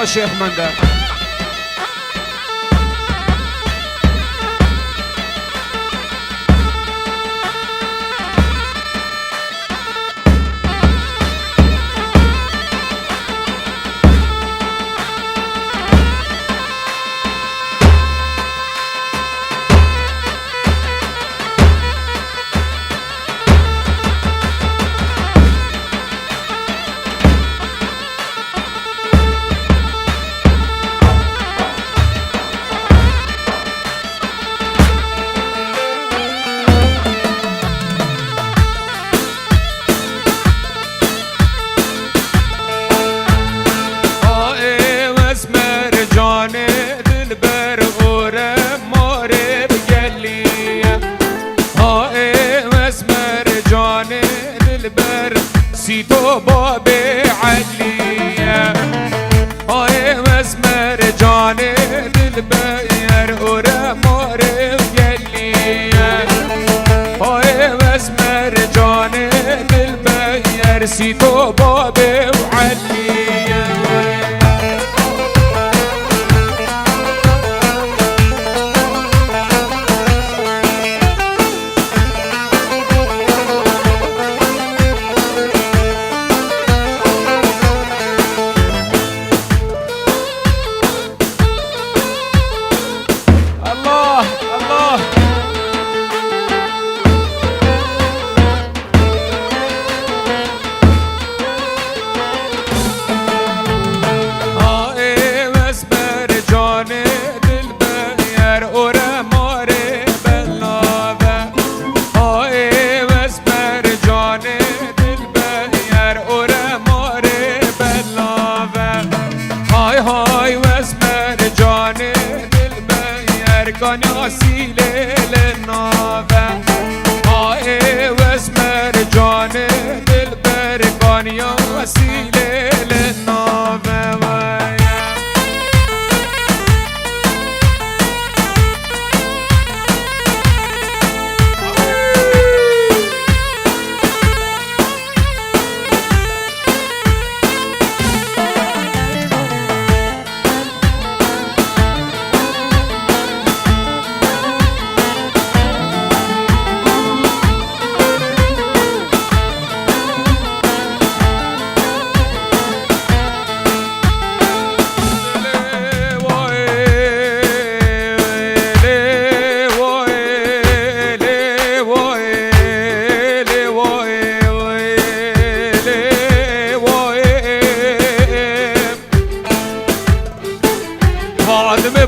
شيخ منده. سيتو بابي عليا هاي مسمر جاني دلبير ورمار وقليا هاي مسمر جاني دلبير سيتو بابي وعليا وسيلة للنافع هاي واسمر جاني دلبركان يا وسيلة للنافع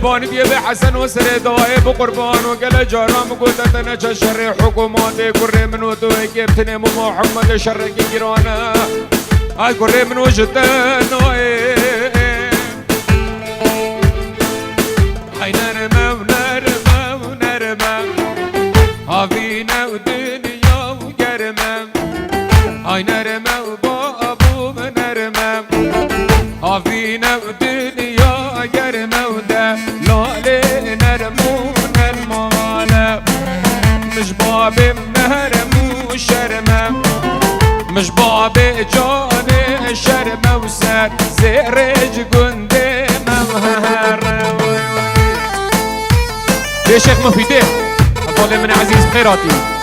باني بيه حسن وسري دواي بقربان وقال جارام قلت انا شر حكوماتي كري من ودوي جبتني محمد شر جيرانا هاي كري من وجدنا هاي نرمى ونرمى ونرمى هافينا ودنيا وقرمى هاي نرمى وبابو نرمى هافينا ودنيا قرمى وده نرمون المال مش بابي مهرم وشرمة مش بابي جاني شرمة وسر زرج قندي مهر يا شيخ مفيدة أطول من عزيز خيراتي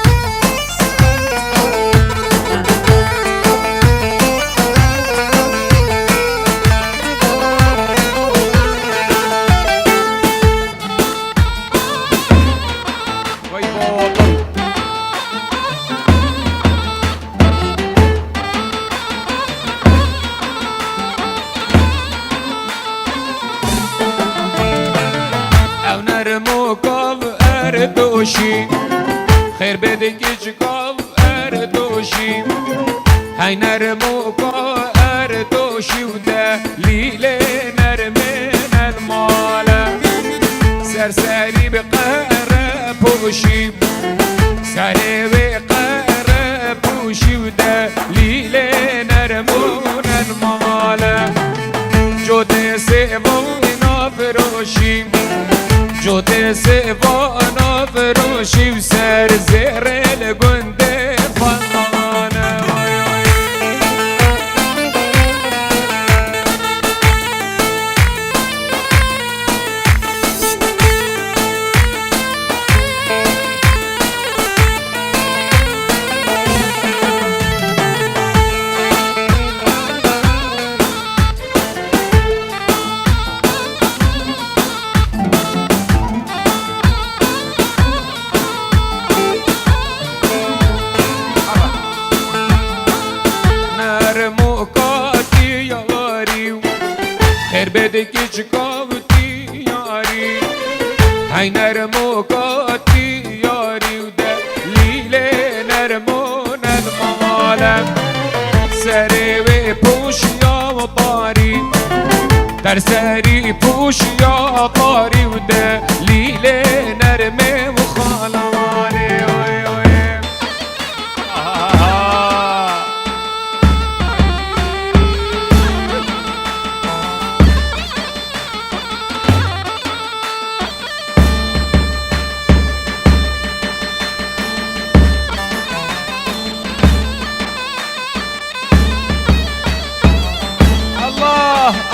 اردوشي خير بدك جقاف اردوشي هاي نرموكا اردوشي وده ليلة نرمين المال سرساري بقهر بوشي ساري بقهر بوشي وده ليلة نرمون المال جوتي سيبونا فروشي جوتي سيبونا فروشي وسر زير الجندي فنانة دکی چکاوتی یاری های نرموکاتی یاری و دلیل نرمون المالم سری و پوشیا و طاری در سری پوشیا طاری و دلیل نرمه و خالمانی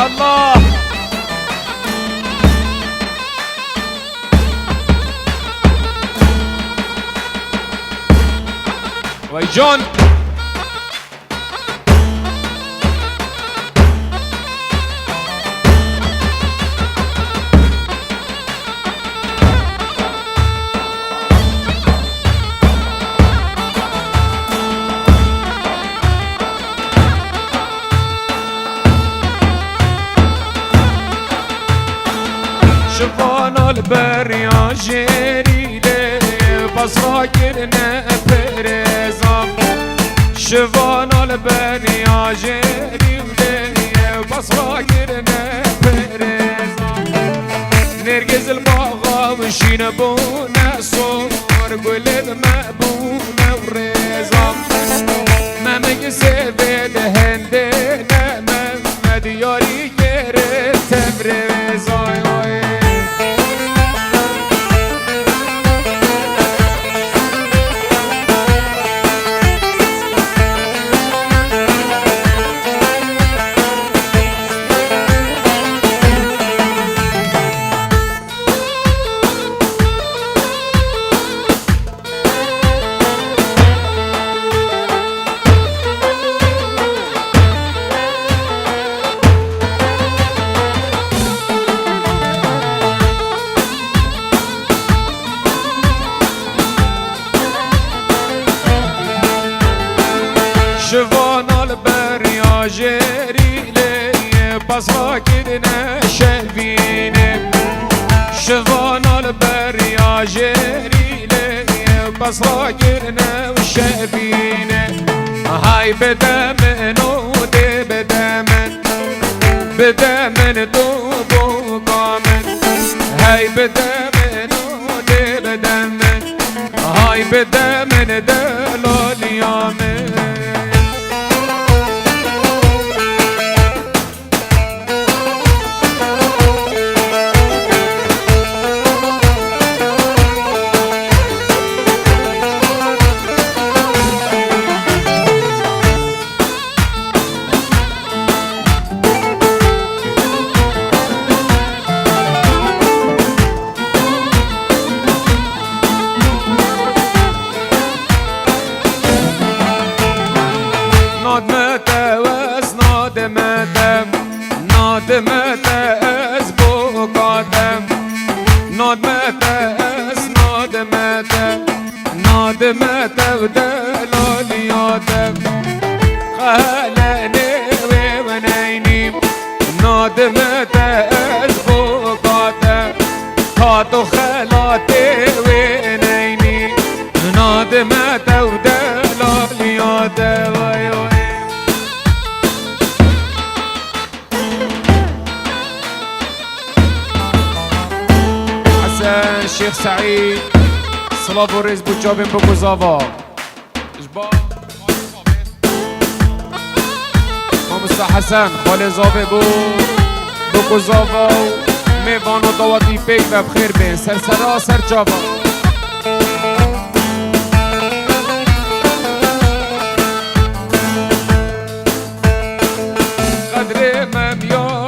الله وای جان شفان البريا جريلي بصراكرنا فرزام شفان البريا جريلي بصراكرنا فرزام نرجز الباغا وشين بونا صور قول المأبونا ورزام ما مجسي بالهندنا ما دياري كرت تبرزام شفان البريا جريلي بصراكرنا شافيني شفان البريا جريلي بصراكرنا وشافيني هاي بدمن ودي بدمن بدمن دوبو قامن هاي بدمن ودي بدمن هاي بدمن دلال يامن نادمت از بو قادم نادمت از نادمت و دلالیاتم خلنی و منینیم نادمت از بو قادم تا تو خلاتی و نینی نادمت و دلالیاتم شيخ سعيد صلاف ورز بوجابين بوكوزافا اجبار مامستا حسن خاله زابه بود بوكوزافا میوان و دواتی پیک و بخیر بین سرسرا سرچاوا قدر ممیا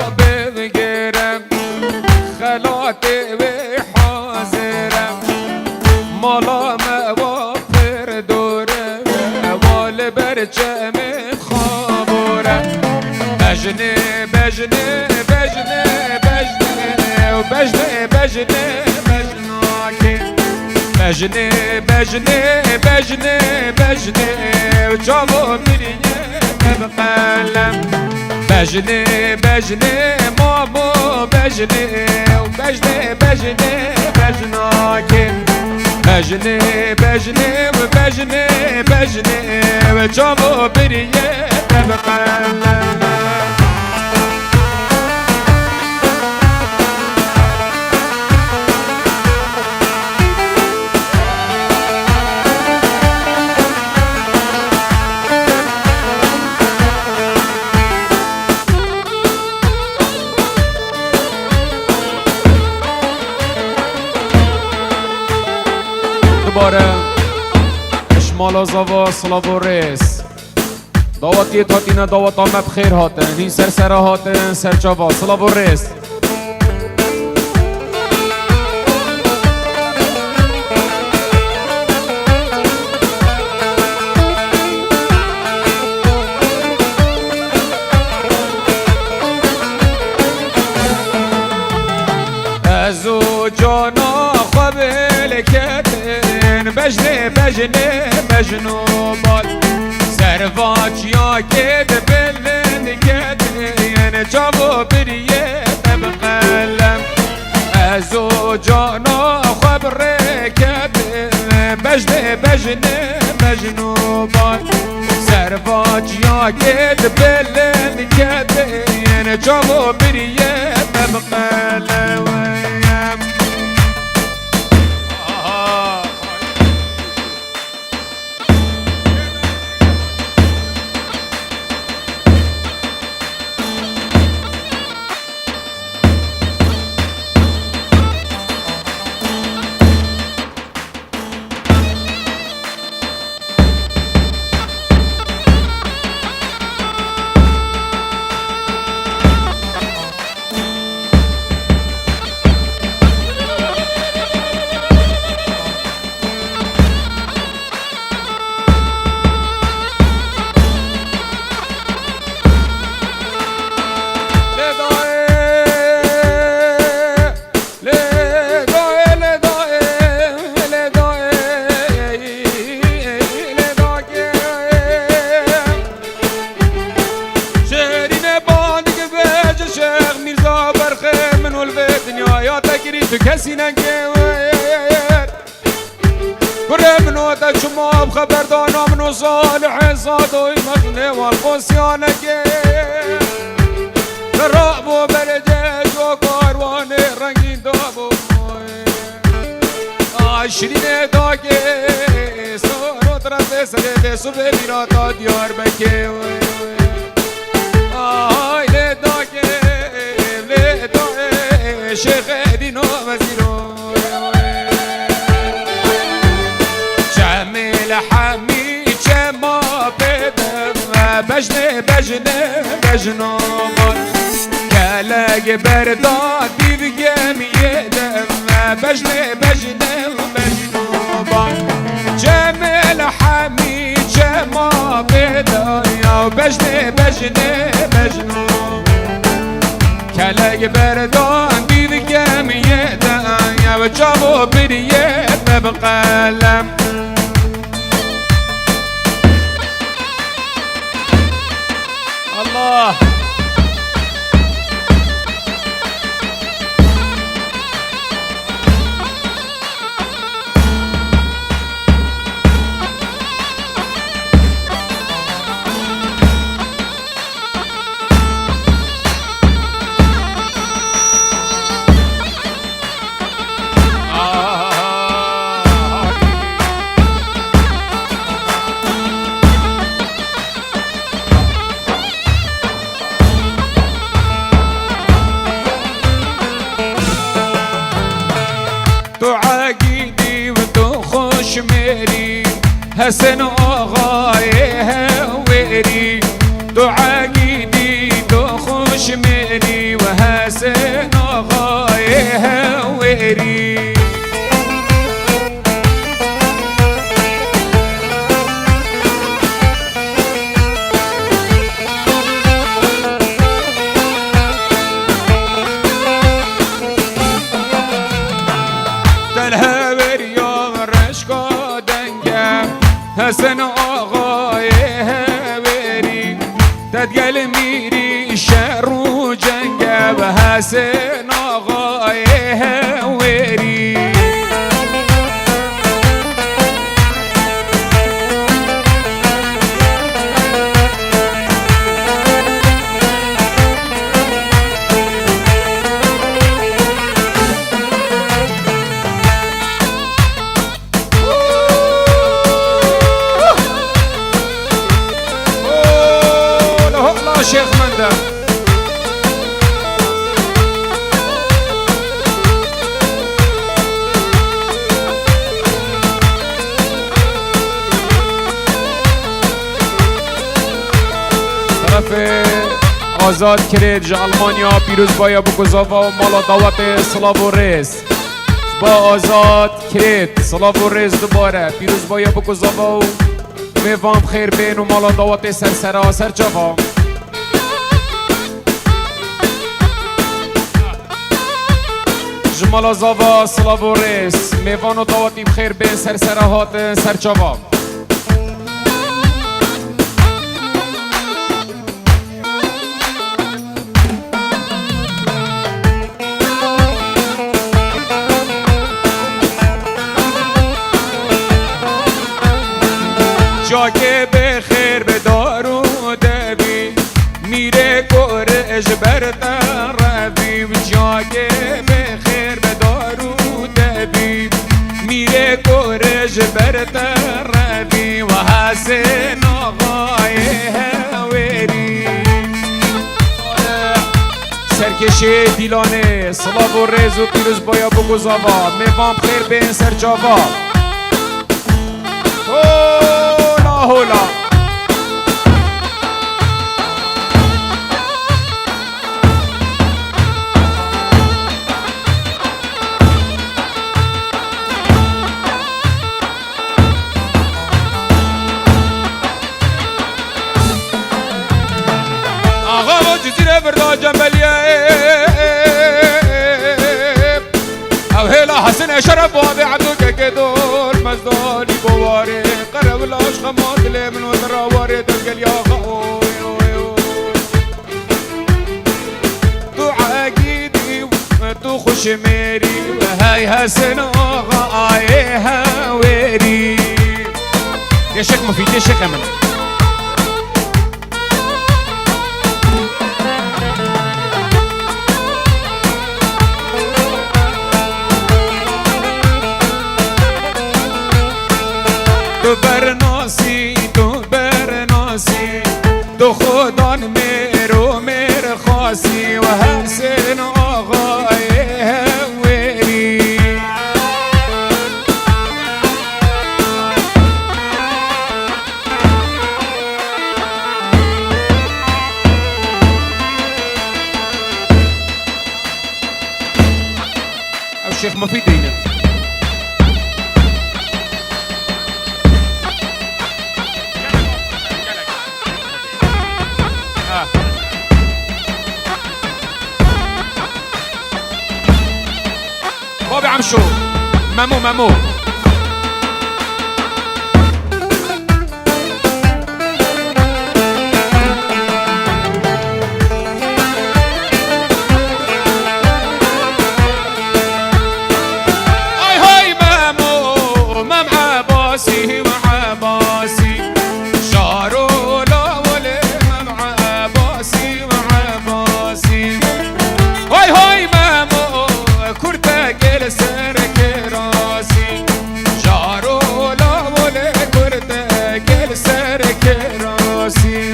بگیرم خلاتی مالا موافر دوره وال برچم خوابوره بجنه بجنه بجنه بجنه و بجنه بجنه بجناکه بجنه بجنه بجنه بجنه و جاو میریه بقلم بجنه بجنه ما جامو بجني وبجني بجني بجناكن بجني بجني وبجني بجني وجامو بريه تبقى دوباره اشمال زوا سلاو ریس دعوتی تاتینا دعوت آمد خیر هاتن این سر هاتن سر جوا سلاو ریس ازو جانا خوابل کتن بجنه بجنه مجنوبات سرواج یا کد بلند کتن جاو بریه بقلم ازو جانا خواب رکتن بجنه بجنه مجنوبات سرواج یا کد بلند کتن جاو بریه بقلم کسی نگوید کره منو تا شما خبردانا منو صالح زادوی مغنه والقوسیا نگید راب و بلدش و کاروان رنگین دابو شیرین داگه سارو ترسه سرده سو ببیرا تا دیار بکه آی لداگه لداگه شیخ دینو وزیرو جمیل حمید جما بدم بجنه بجنه بجنوبان کلگ برداد دیوگم یدم بجنه بجنه بجنوبان جمیل حمید جما بدم بجنه بجنه بجنوبان کلگ برداد دیوگم یدم و جامو بریه بقلم الله تو عقیدی و تو خوشمری حسن آقای هویری تو عقیدی تو خوشمری و حسن آقای هویری حسن آقای هویری تدگل میری شهر و جنگه بهاسن آغای ویری شيخ منده طرف آزاد کرد جا المانیا پیروز بایا بگذاوا و مالا دعوت سلاو و ریز با آزاد کرد سلاو و ریز دوباره پیروز بایا بگذاوا و میوام خیر بین و مالا دعوت سرسرا سرچاوا جمال زاوا سلاو و ریس میوان و دعواتی بخیر بین سرسراهات سرچاوا جاگه بخیر به دارو دوی میره گرش بردن روی جاگه بخیر به دارو دوی میره گرش بردن روی و حسن آقای هویری سرکش دیلانه سلاو و ریز و پیروز بایا بگذاوا میوام خیر به این سرچاوا هولا آقا جزیره بردا جنبلیه او هلا حسن شرف وابي عبدك كدول مزداني بواري قرب لاش خمات لي من وتراواري تلقى يا تو عقيدي تو خوش ميري وهاي حسن آغا آي هاويري يا شيخ مفيد يا شيخ امن تو برناسی تو خودان میرو میر خاصی و حسن آقای هویری او شيخ مفيد هنا بابي عمشو مامو اي هاي مامو مام عباسي وعباسي شارو لا ولي مام عباسي وعباسي هاي هاي مامو كرتك سرك راسي جارو لا ولا كرتك سرك راسي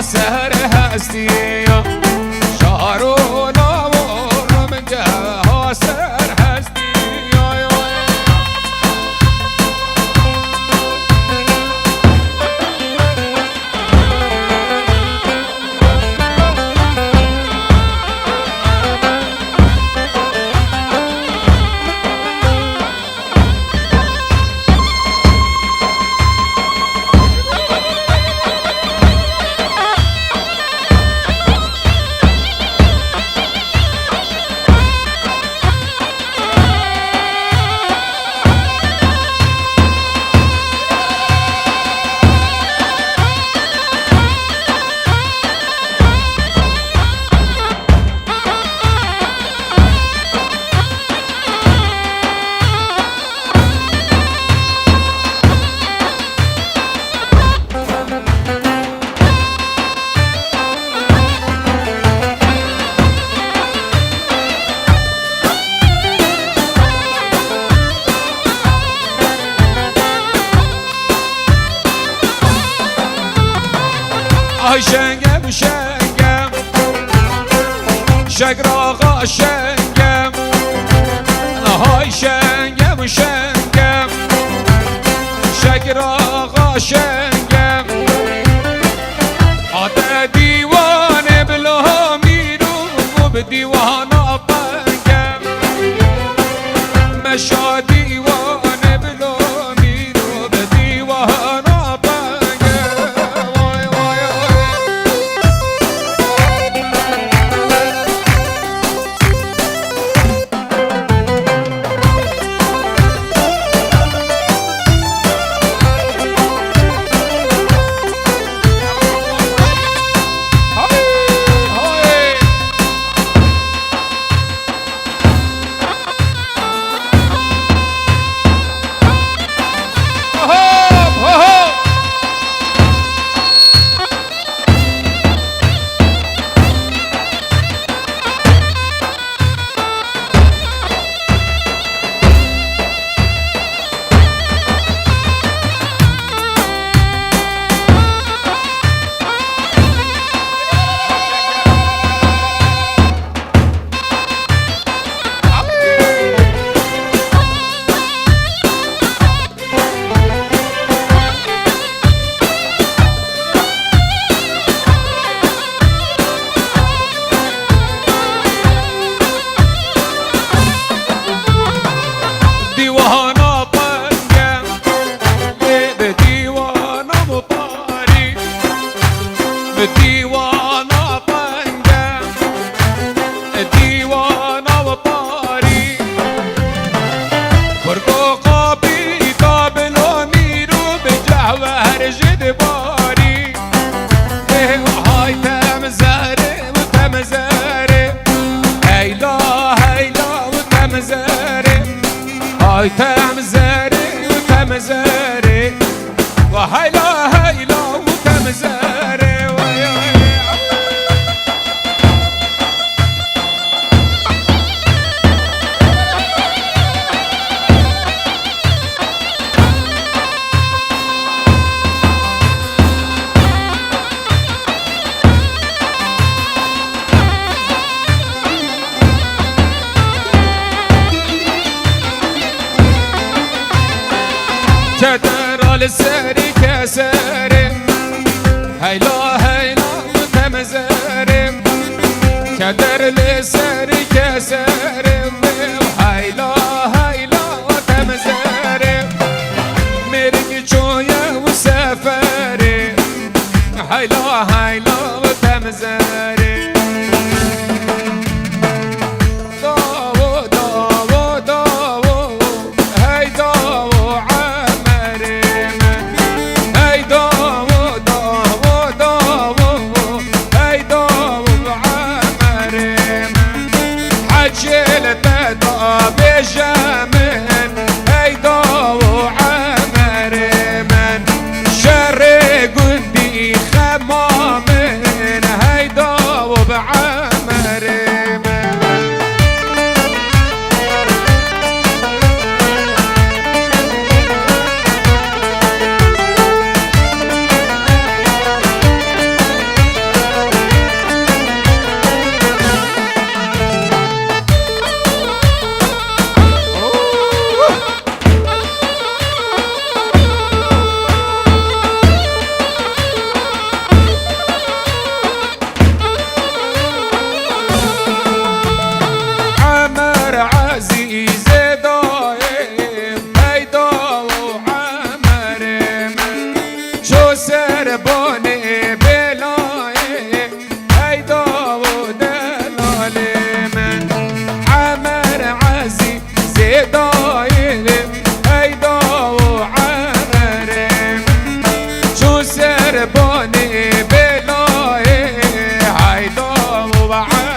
سهل هاي شنقم شنقم شقراغا شنقم هاي شنقم شنقم شقراغا شنقم هذا ديوان بلا ميرو وبديوان طنقم مشى ديوان بلا ميرو بديوان ديوانا طنقم ديوانا وطاري كرقوقا بيتا بلوميرو بجهوهر جدباري هاي تمزاري وتمزاري هيلا هيلا وتمزاري هاي تمزاري وتمزاري وهيلا هيلا وتمزاري كدر السري كسري هيلا هيلا وتمزري كدر السري كسري هيلا هيلا وتمزري مرقي شوية وسفري هيلا هيلا وتمزري بجمن هيدا وعمر من شر قندي خمامن هيدا وبعمر من سربوني بلاي هيدا ودلال من عمر عزي زيداي هيدا وعمر شو سربوني بلاي هيدا وعمر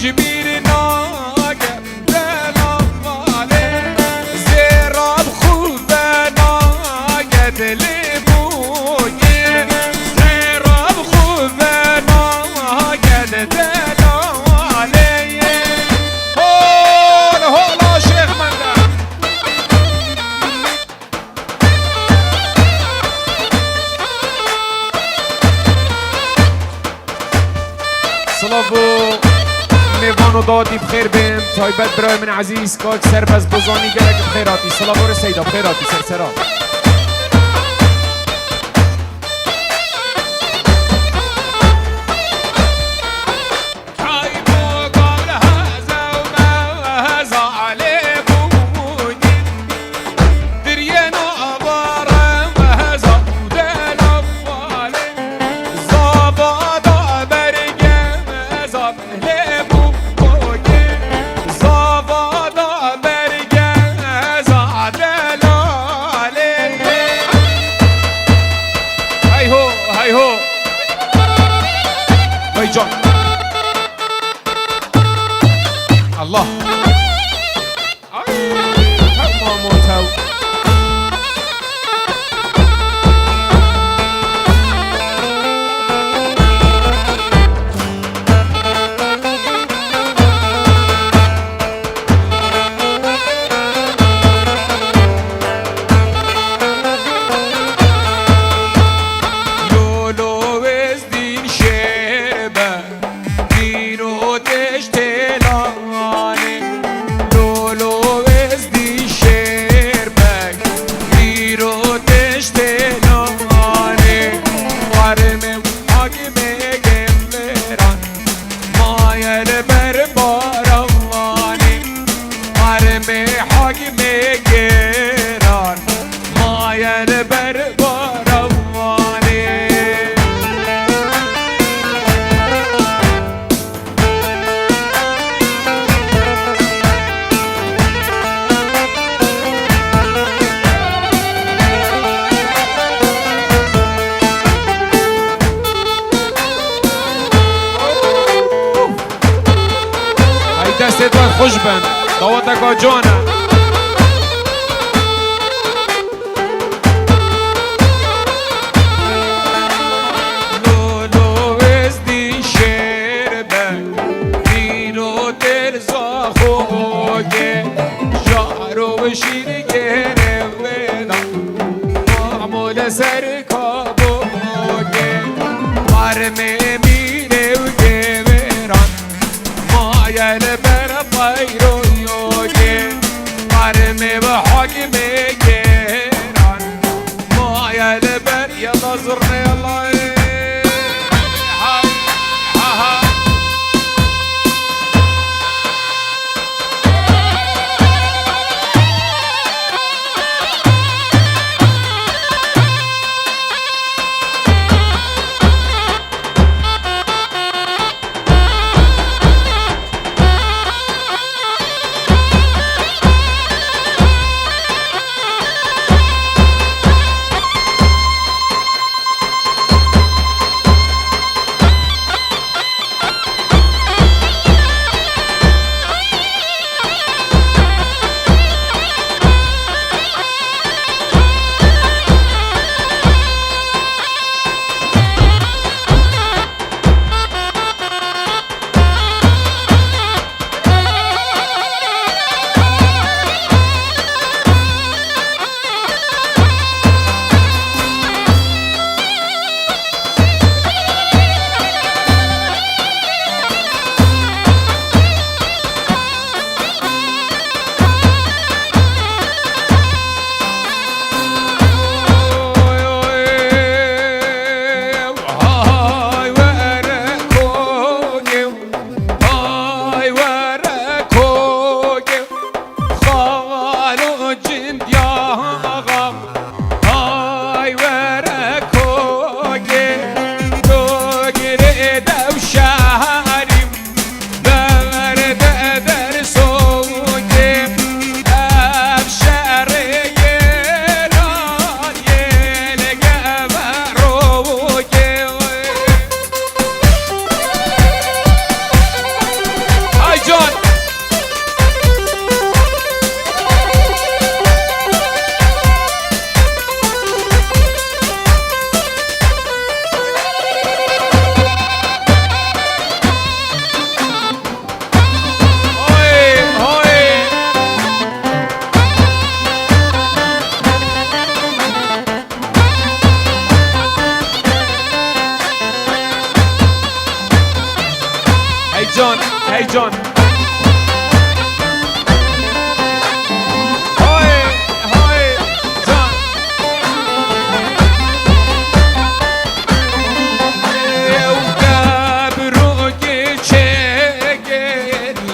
جميل ناقة دلالي زيراب خوفة ناقة لبوي زيراب خوفة ناقة دلالي هولا هولا شيخ مندا صلابو میوانو دادی بخیر بیم تایبت برای من عزیز کاک سربز بزانی گلک بخیراتی صلابو رسیدا بخیراتی سرسرا الله دستت باید خوش بند دعوتکا جانه لولو ازدی شیر بند دینو دل زاخوگه شعرو و شیر گره ویدم معمول سر کابوگه مرمه مینه و گوران مایل بر طیرو یوگه مرمه و حکم گران مایل بر یلا زرنه الله جان جان هی جان های های جان قبرو geçer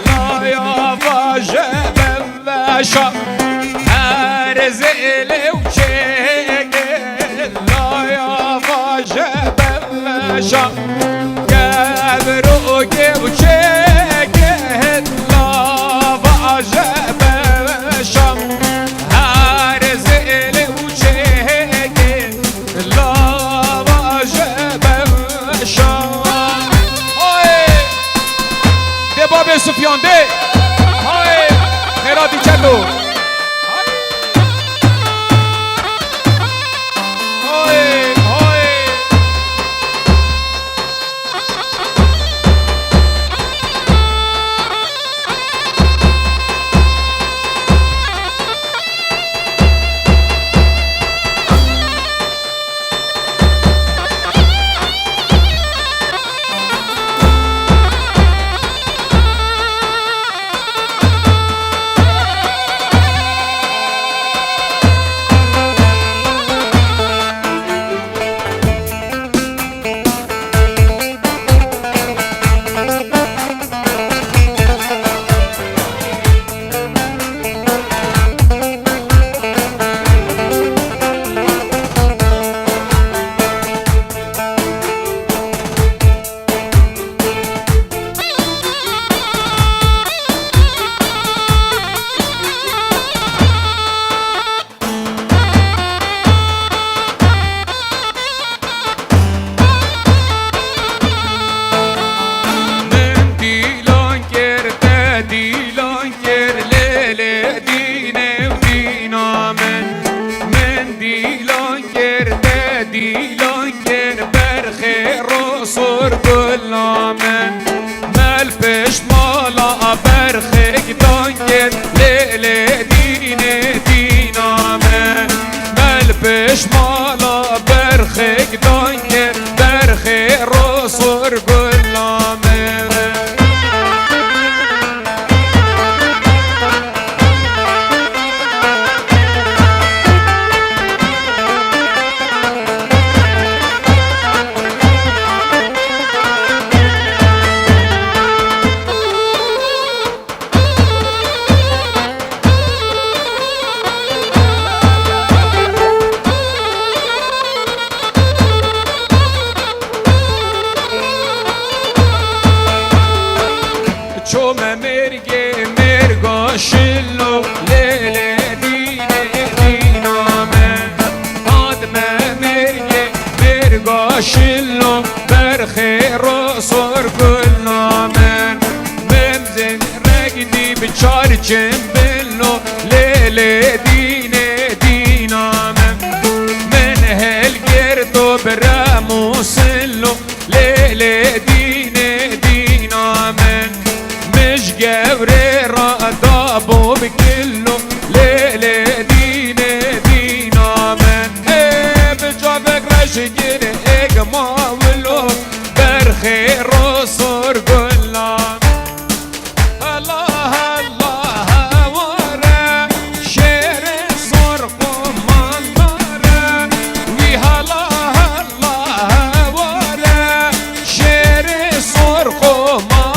la yavaşa bevaşa her zelev çeker la yavaşa bevaşa قبرو geçer la yavaşa bevaşa her zelev çeker la yavaşa bevaşa de Babê Sufyan de hay Nerati Cello Peşmala berxek dange berxe rosur gullame شلو ليلة دينا من هاد ما مرقي مرقا شلو برخي رصور كلنا من ممزن رقدي بشار جنبلو ليلة دينا من هالقرطو براموسلو ليلة دينا من مش قوري ضابو بكله ليلة دينا من بجابك رشجين اجمع ولو برخي رصور قلنا الله الله ورا شير صرقم منظرة ويها الله الله ورا شير صرقم منظرة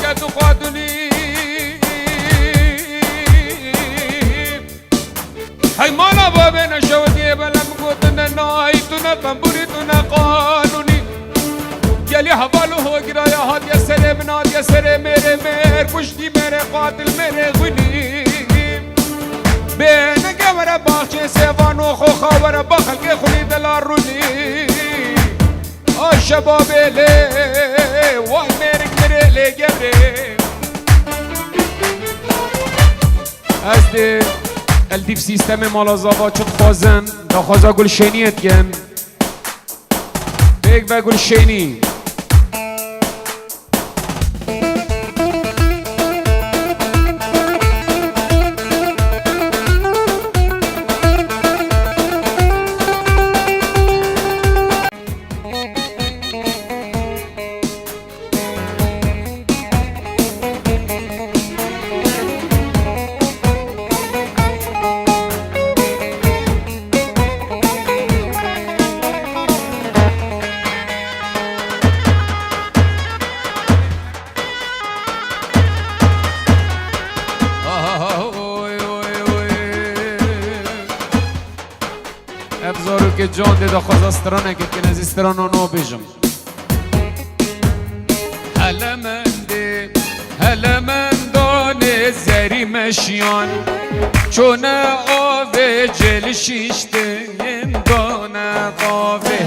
كاد قادني هاي مالا بابنا شودي بلم قوتنا نايتنا تنبوريتنا قانوني يلي حوالو هو گرا يا هات يا سر بنات يا سر میرے میر کشتی میرے قاتل میرے غنی بين قمر باخشي سيفان وخوخا ورا بخلق خلي دلاروني الشباب لي والميرك مريلي قبري ازدي الديف سيستم مالا زابا چد خوازن دا خوازا گل شينيت گن بيك بگل شيني ابزارو که جان دیده خوزسترانه که نزیستران آنو بیجم هل من دانه زری مشیان چون آوه جل شیشته دانه قاوه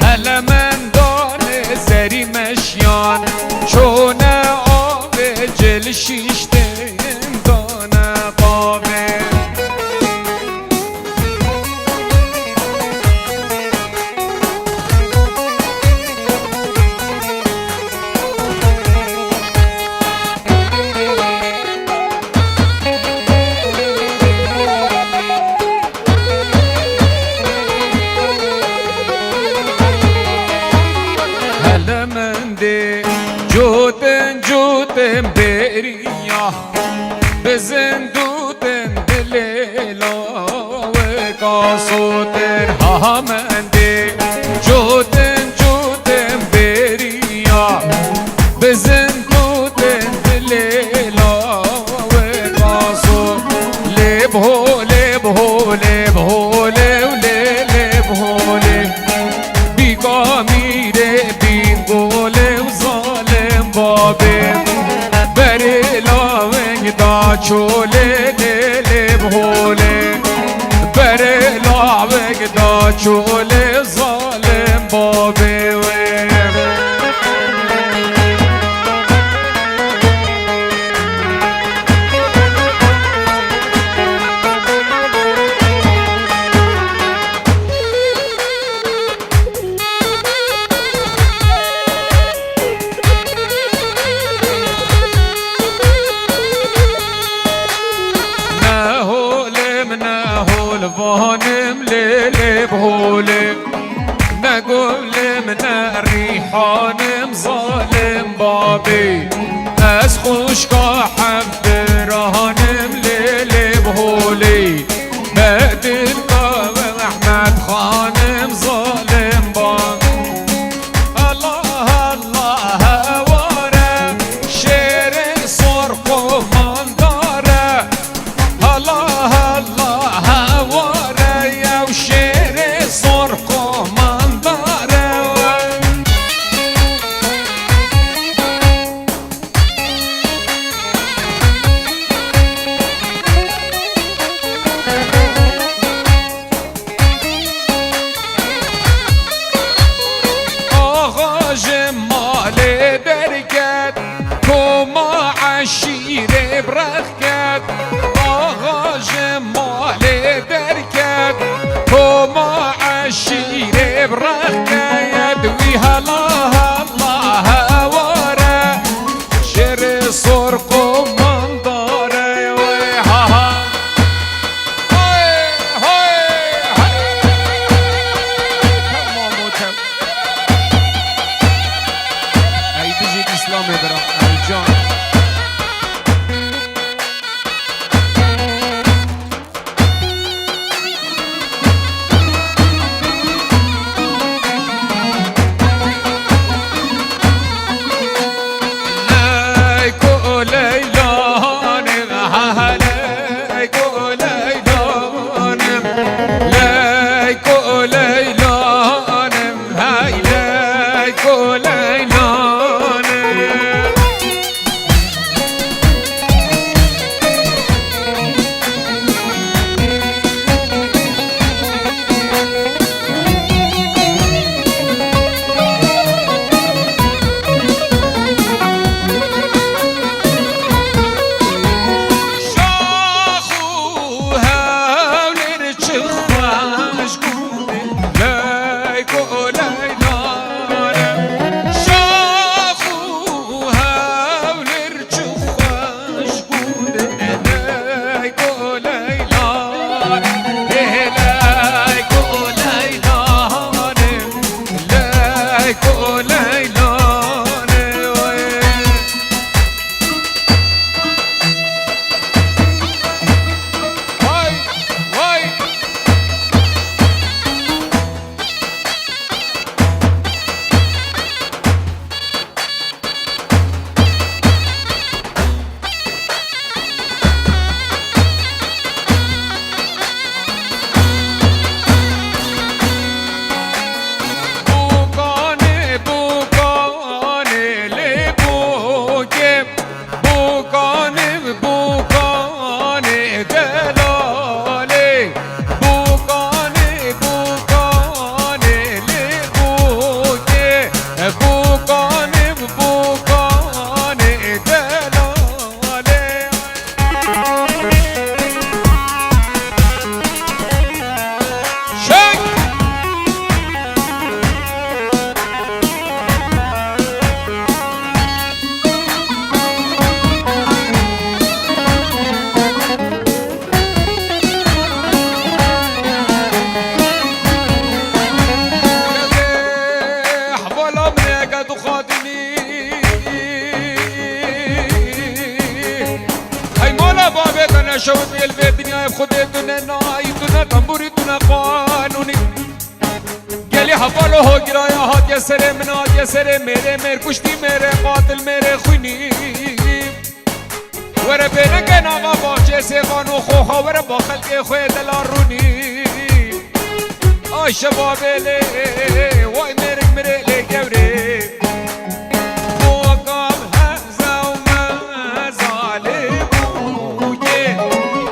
هل من دانه زری مشیان چون آوه جل شیشته دانه قاوه جوتن بریا بزندودن دلیلا و کاسوتر همنده جوتن بریا بزندودن دلیلا و کاسو لب هوله بیگا میره بین گوله و ظالم بابه بری لاونگ دا چوله لب هوله بری لاونگ دا چوله ظالم بابه وانم ليلي بهولي نقول من الريحانم ظالم بابي اسخوش حب رهانم ليلي بهولي بدل قاوم احمد خانم ظالم بابي الله الله واره شير صرق ومن داره الله الله عشيري برخكت آغا جمالي دركت وما عشيري برخكت وي هلا هلا ورا شر صرق من داري وي ها ها هاي تمام هاي بيجي الإسلام برا الجان انا شوت البيت دنيا بخدتنا نايتنا تنبورتنا قانوني قالي حفالو هو قرايا هات يا سري من هات يا سري ميري كشتي ميري قاتل ميري خوني ورا بينك انا غابا سيفان وخوخا ورا بخلقي خوي دلاروني شباب لي واي ميرك مري لي قبري وقام هزا وما زالي بوجي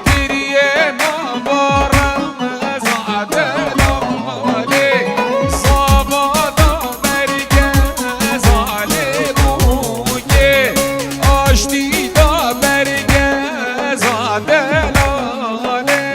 كريه ما بارا زعد لمالي صابادا بركة زالي بوجي اشتي دا بركة زعد لمالي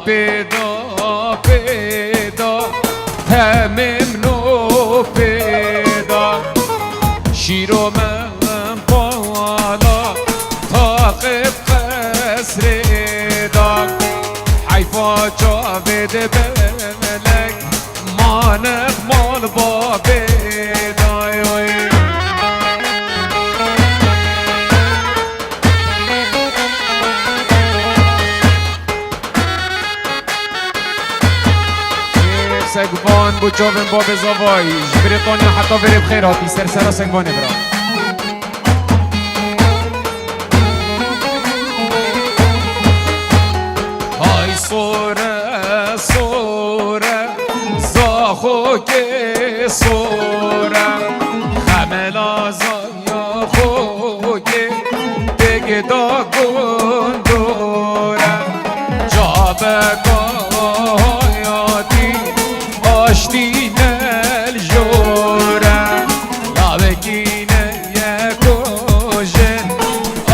پیدا پیدا همم نو پیدا شیرو من بالا تاقب قصر دا حیفا جاوید بلک مانق مال بابه دای سگوان بو چاوین باب زوایش بریتانیا حتی بری بخیراتی سرسرا سگوانه برا های سوره سوره زاخو که سوره خملا زایا خو که بگه دا گندوره جابه آشتی نل جوره لابکینه یکو جن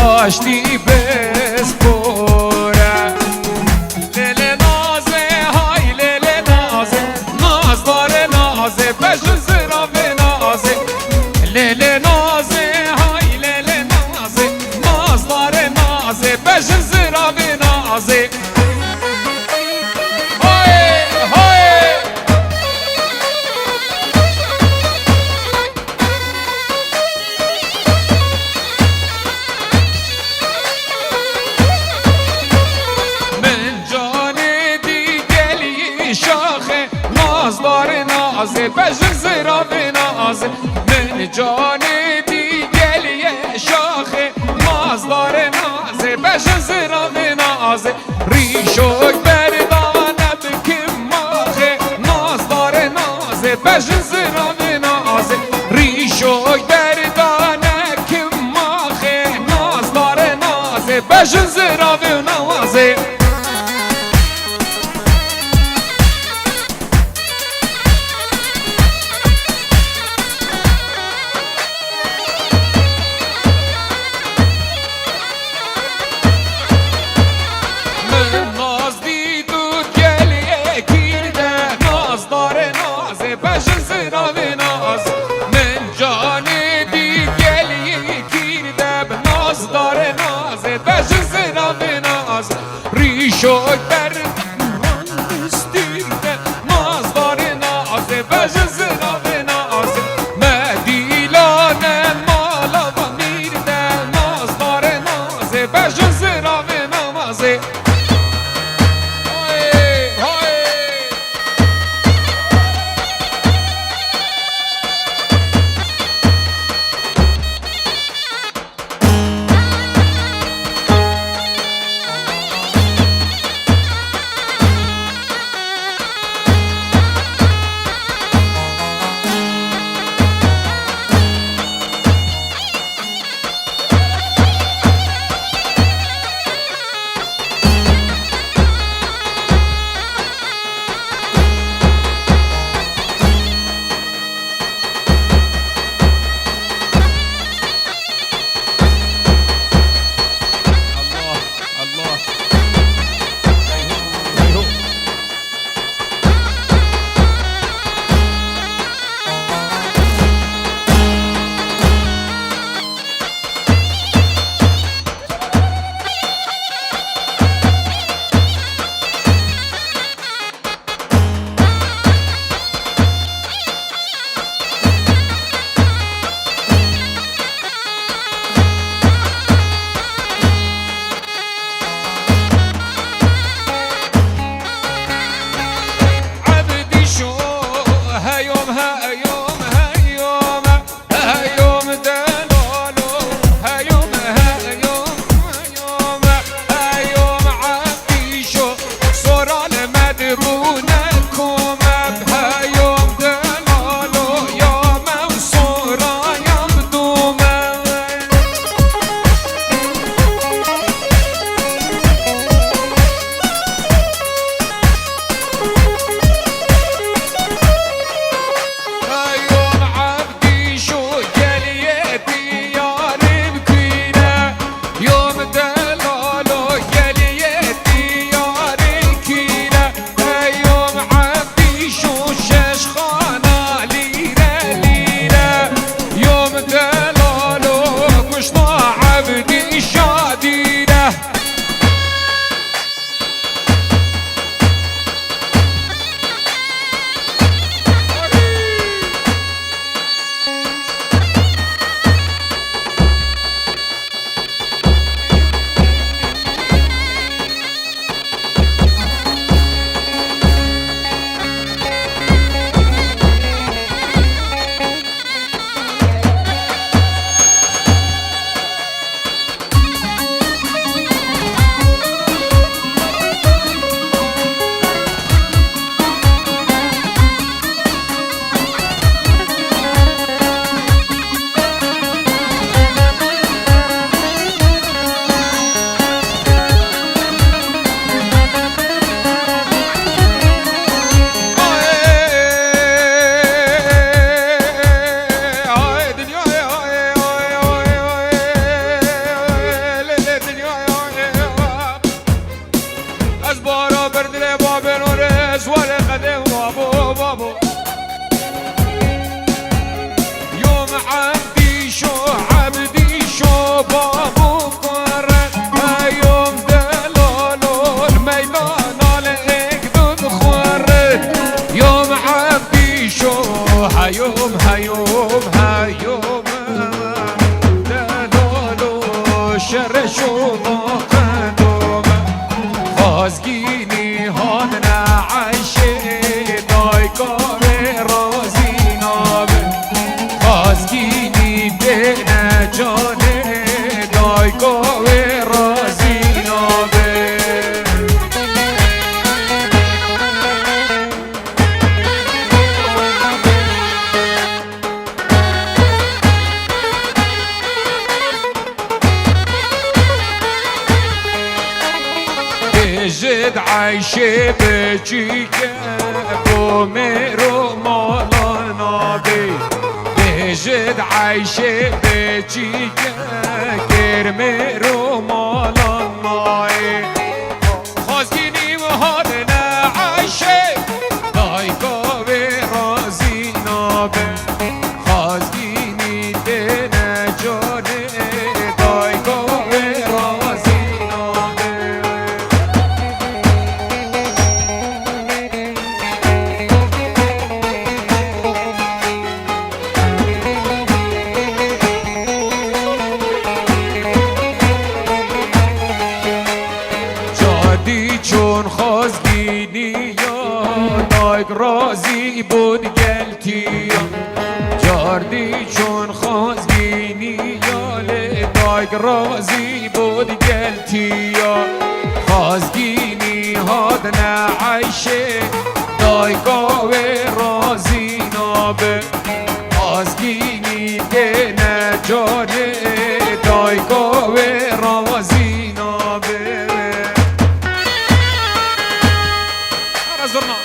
آشتی بسپوره لیل نازه های لیل نازه ناز داره نازه بجن زرا به نازه لیل نازه های لیل نازه ناز داره نازه بجن زرا به نازه نازه بجن زرا به نازه من جان دیگلیه شاخه مازدار نازه بجن زرا به نازه ریشوک بردانه بکم ماخه نازدار نازه بجن زرا به نازه ریشوک بردانه کم ماخه نازدار نازه بجن زرا به نازه بجن زرا به ناز من جان دیگلی کیرده به ناز داره نازه بجن زرا به ناز ریشوک بر استیرده ناز داره نازه بجن زرا به ناز مدیلانه مالا و میرده ناز داره نازه بجن زرا به نازه شر شما قدوم خازگینی هادنا عشه دایگاه رازی نابه خازگینی دینه جانه دایگاه رازی نابه بجد عايشة بجيكا بوميرو مولانا بي بجد عايشة بجيكا كرميرو مولانا خازقيني وهادنا عايشة دايكا برازينا بي خازقيني دينا جوني دايكا برازينا بي چون خازگینی یا دایگ رازی بود گلتی جاردی چون خازگینی یا دایگ رازی بود گلتی خازگینی هادنا عیشه دایگاه رازی نابه خازگینی دینه جانه دایگاه رازی نابه زرنا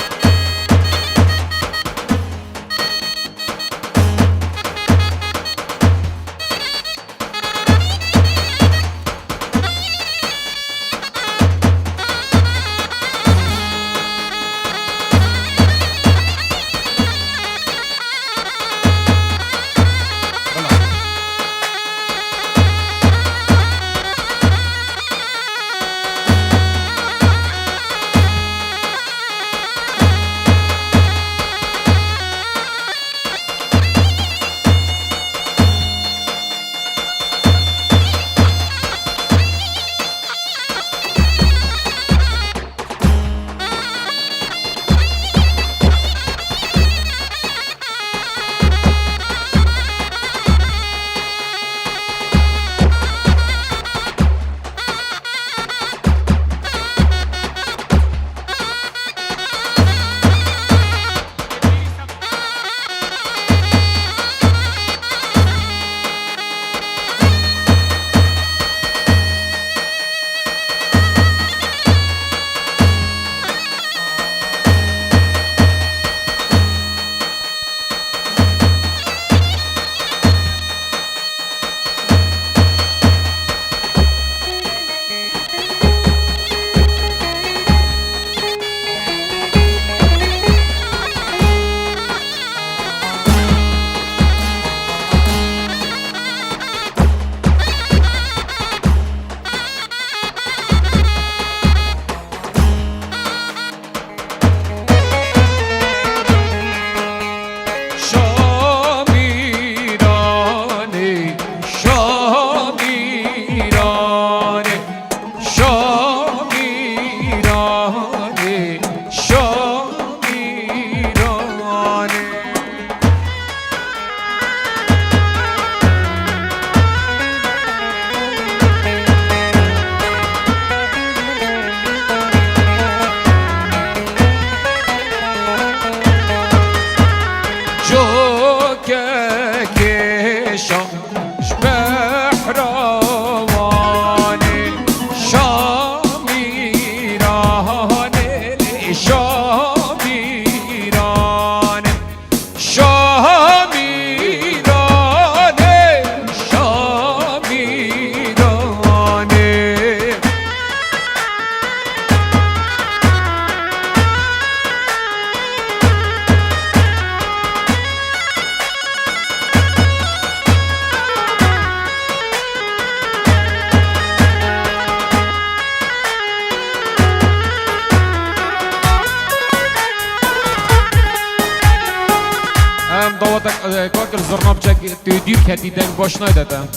دعوتك كاكل زرنا بجاك تدير كديدان باش نايدتا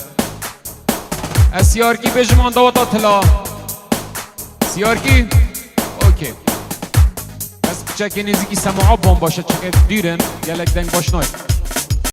سیارکی بجمان دوتا طلا سیارکی اوکی بس بچه که نزیکی سماعا بام باشه چه که دیرن یلک دنگ باش نای